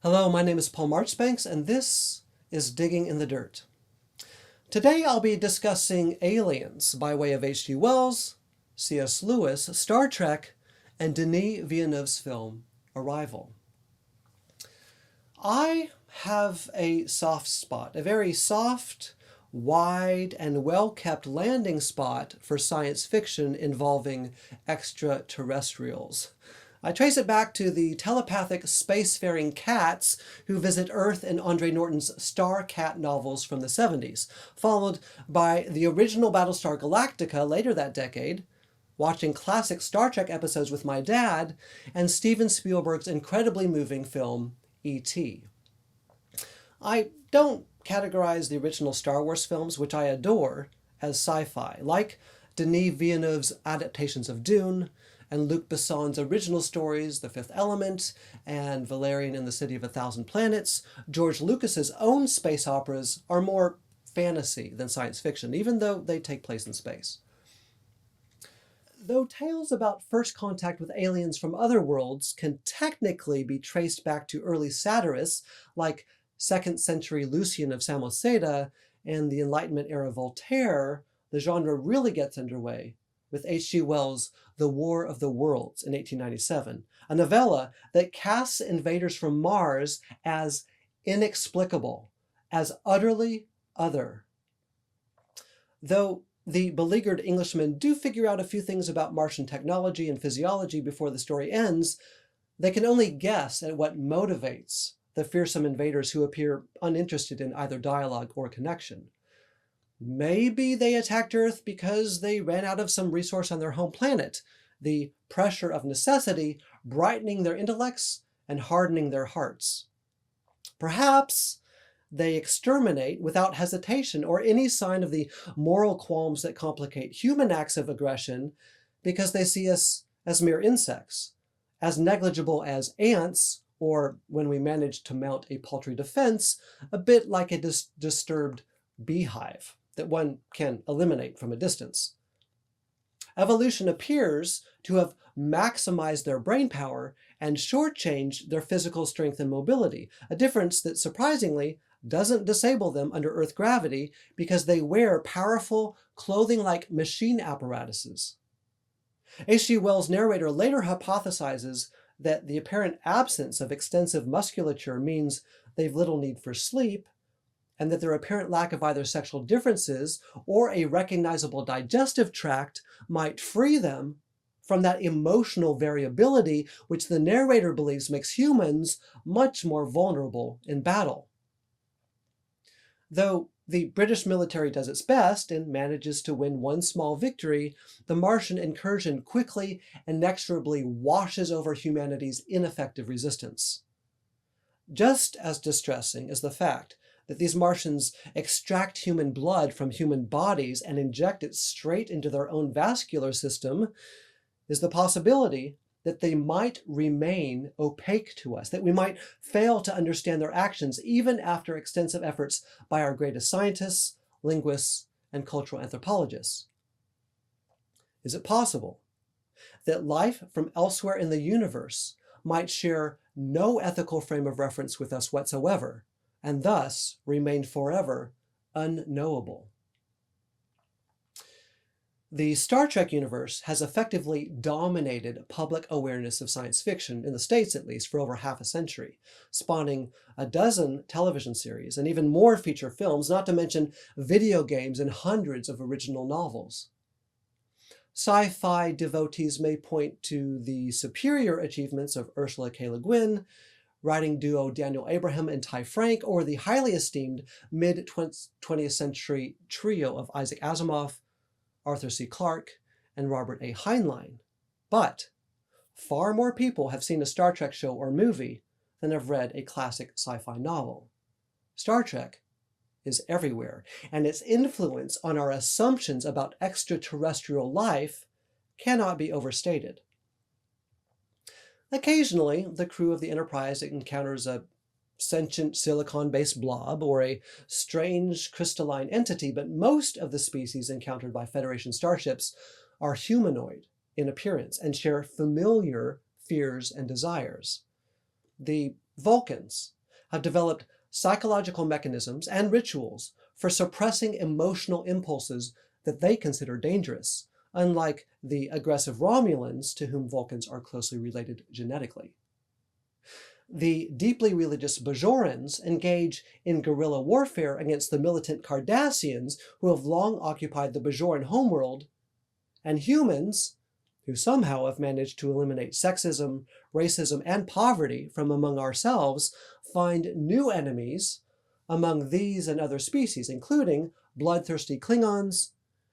Hello, my name is Paul Marchbanks, and this is Digging in the Dirt. Today I'll be discussing Aliens by way of H.G. Wells, C.S. Lewis, Star Trek, and Denis Villeneuve's film Arrival. I have a soft spot, a very soft, wide, and well-kept landing spot for science fiction involving extraterrestrials. I trace it back to the telepathic spacefaring cats who visit Earth in Andre Norton's Star Cat novels from the 70s, followed by the original Battlestar Galactica later that decade, watching classic Star Trek episodes with my dad, and Steven Spielberg's incredibly moving film E.T. I don't categorize the original Star Wars films, which I adore, as sci-fi, like Denis Villeneuve's adaptations of Dune, and Luc Besson's original stories, The Fifth Element, and Valerian in the City of a Thousand Planets. George Lucas's own space operas are more fantasy than science fiction, even though they take place in space. Though tales about first contact with aliens from other worlds can technically be traced back to early satirists like 2nd century Lucian of Samosata and the Enlightenment era Voltaire, the genre really gets underway with H.G. Wells' The War of the Worlds in 1897, a novella that casts invaders from Mars as inexplicable, as utterly other. Though the beleaguered Englishmen do figure out a few things about Martian technology and physiology before the story ends, they can only guess at what motivates the fearsome invaders who appear uninterested in either dialogue or connection. Maybe they attacked Earth because they ran out of some resource on their home planet, the pressure of necessity brightening their intellects and hardening their hearts. Perhaps they exterminate without hesitation or any sign of the moral qualms that complicate human acts of aggression because they see us as mere insects, as negligible as ants, or when we manage to mount a paltry defense, a bit like a disturbed beehive that one can eliminate from a distance. Evolution appears to have maximized their brain power and shortchanged their physical strength and mobility, a difference that surprisingly doesn't disable them under Earth gravity because they wear powerful clothing-like machine apparatuses. H.G. Wells' narrator later hypothesizes that the apparent absence of extensive musculature means they've little need for sleep, and that their apparent lack of either sexual differences or a recognizable digestive tract might free them from that emotional variability which the narrator believes makes humans much more vulnerable in battle. Though the British military does its best and manages to win one small victory, the Martian incursion quickly and inexorably washes over humanity's ineffective resistance. Just as distressing is the fact that these Martians extract human blood from human bodies and inject it straight into their own vascular system, is the possibility that they might remain opaque to us, that we might fail to understand their actions even after extensive efforts by our greatest scientists, linguists, and cultural anthropologists. Is it possible that life from elsewhere in the universe might share no ethical frame of reference with us whatsoever, and thus remain forever unknowable? The Star Trek universe has effectively dominated public awareness of science fiction, in the States at least, for over half a century, spawning a dozen television series and even more feature films, not to mention video games and hundreds of original novels. Sci-fi devotees may point to the superior achievements of Ursula K. Le Guin, writing duo Daniel Abraham and Ty Frank, or the highly esteemed mid-20th century trio of Isaac Asimov, Arthur C. Clarke, and Robert A. Heinlein. But far more people have seen a Star Trek show or movie than have read a classic sci-fi novel. Star Trek is everywhere, and its influence on our assumptions about extraterrestrial life cannot be overstated. Occasionally, the crew of the Enterprise encounters a sentient silicon-based blob or a strange crystalline entity, but most of the species encountered by Federation starships are humanoid in appearance and share familiar fears and desires. The Vulcans have developed psychological mechanisms and rituals for suppressing emotional impulses that they consider dangerous, unlike the aggressive Romulans, to whom Vulcans are closely related genetically. The deeply religious Bajorans engage in guerrilla warfare against the militant Cardassians, who have long occupied the Bajoran homeworld, and humans, who somehow have managed to eliminate sexism, racism, and poverty from among ourselves, find new enemies among these and other species, including bloodthirsty Klingons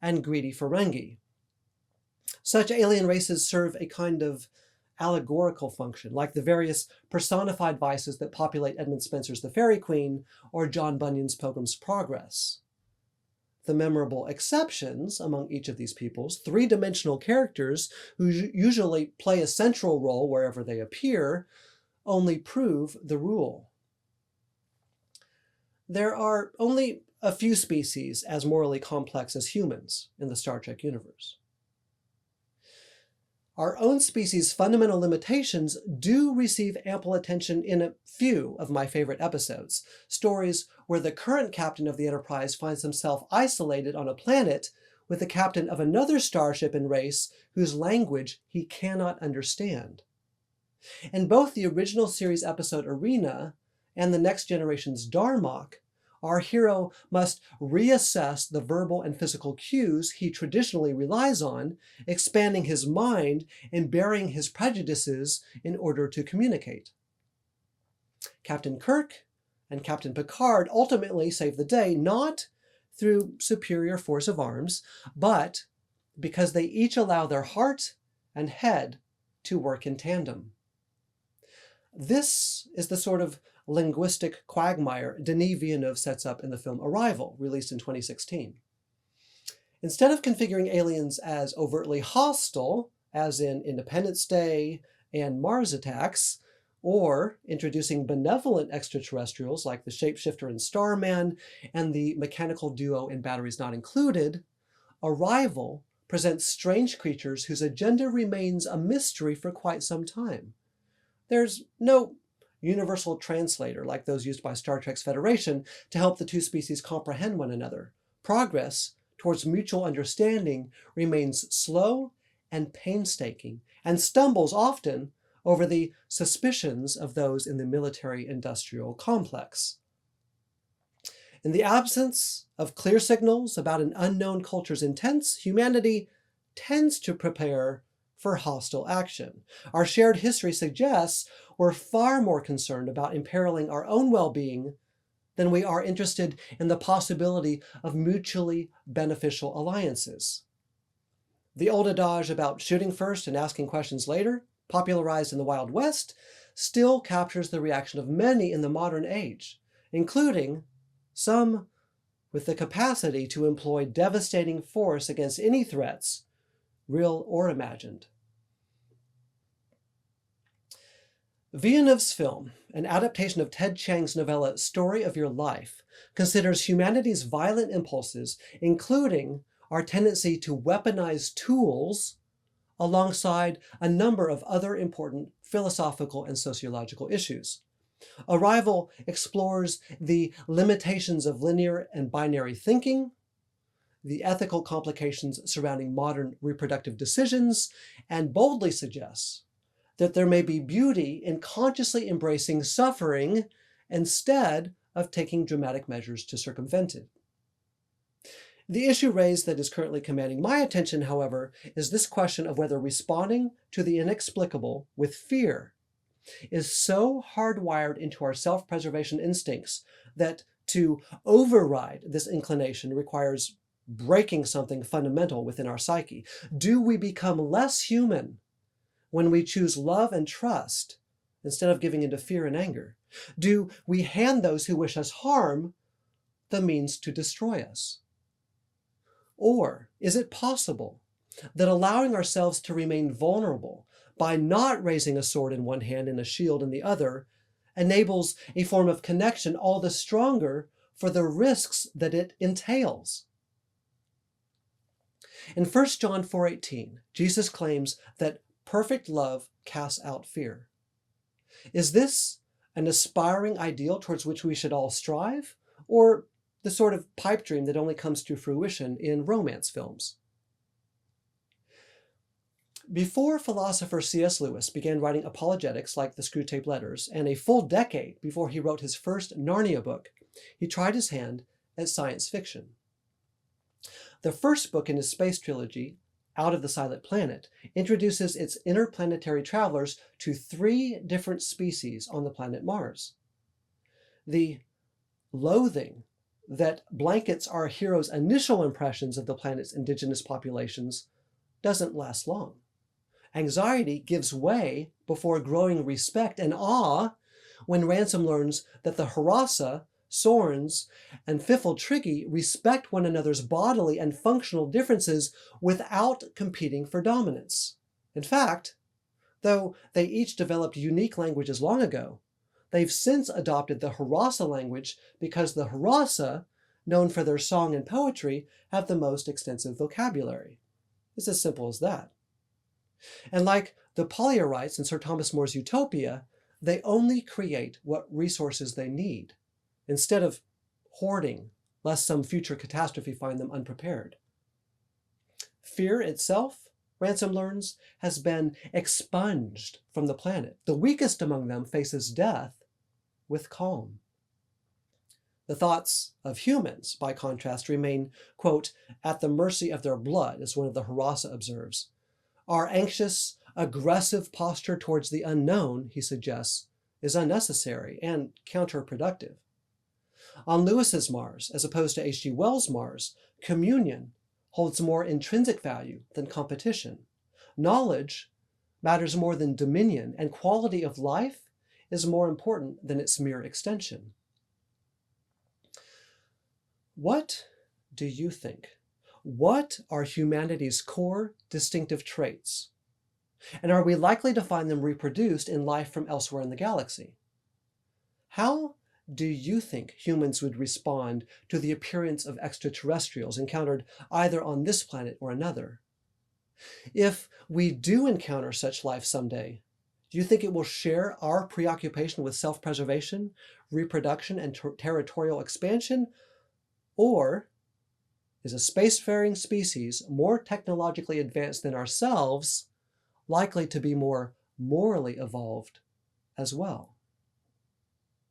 and greedy Ferengi. Such alien races serve a kind of allegorical function, like the various personified vices that populate Edmund Spenser's The Faerie Queene or John Bunyan's Pilgrim's Progress. The memorable exceptions among each of these peoples, three-dimensional characters who usually play a central role wherever they appear, only prove the rule. There are only a few species as morally complex as humans in the Star Trek universe. Our own species' fundamental limitations do receive ample attention in a few of my favorite episodes, stories where the current captain of the Enterprise finds himself isolated on a planet with the captain of another starship and race whose language he cannot understand. In both the original series episode Arena and the Next Generation's Darmok, our hero must reassess the verbal and physical cues he traditionally relies on, expanding his mind and burying his prejudices in order to communicate. Captain Kirk and Captain Picard ultimately save the day, not through superior force of arms, but because they each allow their heart and head to work in tandem. This is the sort of linguistic quagmire Denis Villeneuve sets up in the film Arrival, released in 2016. Instead of configuring aliens as overtly hostile, as in Independence Day and Mars Attacks, or introducing benevolent extraterrestrials like the Shapeshifter in Starman and the mechanical duo in Batteries Not Included, Arrival presents strange creatures whose agenda remains a mystery for quite some time. There's no universal translator like those used by Star Trek's Federation to help the two species comprehend one another. Progress towards mutual understanding remains slow and painstaking, and stumbles often over the suspicions of those in the military-industrial complex. In the absence of clear signals about an unknown culture's intents, humanity tends to prepare for hostile action. Our shared history suggests we're far more concerned about imperiling our own well-being than we are interested in the possibility of mutually beneficial alliances. The old adage about shooting first and asking questions later, popularized in the Wild West, still captures the reaction of many in the modern age, including some with the capacity to employ devastating force against any threats, real or imagined. Villeneuve's film, an adaptation of Ted Chiang's novella Story of Your Life, considers humanity's violent impulses, including our tendency to weaponize tools, alongside a number of other important philosophical and sociological issues. Arrival explores the limitations of linear and binary thinking, the ethical complications surrounding modern reproductive decisions, and boldly suggests that there may be beauty in consciously embracing suffering instead of taking dramatic measures to circumvent it. The issue raised that is currently commanding my attention, however, is this question of whether responding to the inexplicable with fear is so hardwired into our self-preservation instincts that to override this inclination requires breaking something fundamental within our psyche. Do we become less human when we choose love and trust instead of giving into fear and anger? Do we hand those who wish us harm the means to destroy us? Or is it possible that allowing ourselves to remain vulnerable by not raising a sword in one hand and a shield in the other enables a form of connection all the stronger for the risks that it entails? In 1 John 4:18, Jesus claims that perfect love casts out fear. Is this An aspiring ideal towards which we should all strive? Or the sort of pipe dream that only comes to fruition in romance films? Before philosopher C.S. Lewis began writing apologetics like the Screwtape Letters, and a full decade before he wrote his first Narnia book, he tried his hand at science fiction. The first book in his space trilogy, Out of the Silent Planet, introduces its interplanetary travelers to 3 different species on the planet Mars. The loathing that blankets our hero's initial impressions of the planet's indigenous populations doesn't last long. Anxiety gives way before growing respect and awe when Ransom learns that the Harassa, Sorns, and Fiffle-Triggy respect one another's bodily and functional differences without competing for dominance. In fact, though they each developed unique languages long ago, they've since adopted the Harassa language because the Harassa, known for their song and poetry, have the most extensive vocabulary. It's as simple as that. And like the Polyarites in Sir Thomas More's Utopia, they only create what resources they need, instead of hoarding, lest some future catastrophe find them unprepared. Fear itself, Ransom learns, has been expunged from the planet. The weakest among them faces death with calm. The thoughts of humans, by contrast, remain, quote, at the mercy of their blood, as one of the Harassa observes. Our anxious, aggressive posture towards the unknown, he suggests, is unnecessary and counterproductive. On Lewis's Mars, as opposed to H.G. Wells' Mars, communion holds more intrinsic value than competition. Knowledge matters more than dominion, and quality of life is more important than its mere extension. What do you think? What are humanity's core distinctive traits? And are we likely to find them reproduced in life from elsewhere in the galaxy? How do you think humans would respond to the appearance of extraterrestrials encountered either on this planet or another? If we do encounter such life someday, do you think it will share our preoccupation with self-preservation, reproduction, and territorial expansion? Or is a spacefaring species more technologically advanced than ourselves likely to be more morally evolved as well?